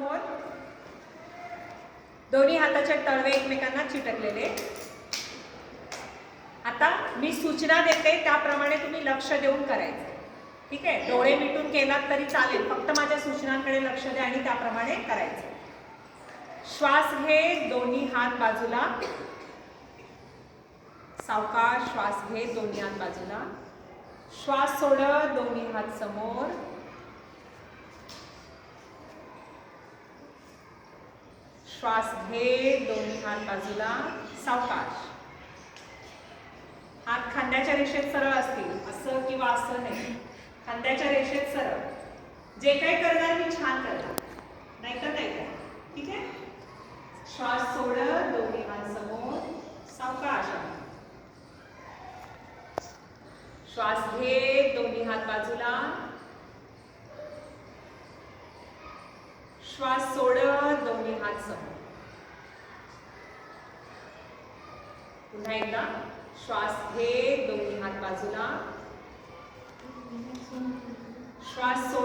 समोर, दोन्ही हाताचे तळवे एकमेकांना चिटकलेले. आता मी सूचना देते त्याप्रमाणे तुम्ही लक्ष देऊन करायचं. ठीक आहे, डोळे मिटून केलात तरी चालेल, फक्त माझ्या सूचनांकडे लक्ष द्या आणि त्याप्रमाणे करायचं. श्वास घे, दोन्ही हात बाजूला. सावकाश श्वास घे, दोन्ही हात बाजूला. श्वास सोड, दोन्ही हात समोर. श्वास घे, दोन्ही हात बाजूला. सावकाश. हात खांद्याच्या रेषेत सरळ असतील, असं किंवा असं नाही, खांद्याच्या रेषेत सरळ. जे काही करणार मी छान करणार, नाही तर नाही का. ठीक आहे, श्वास सोड, दोन्ही हात समोर. सावकाश. श्वास घे, दोन्ही हात बाजूला. श्वास सोड, दोन्ही हात समोर. पुन्हा एकदा श्वास घे, दोन्ही हात बाजूला. श्वास सोड,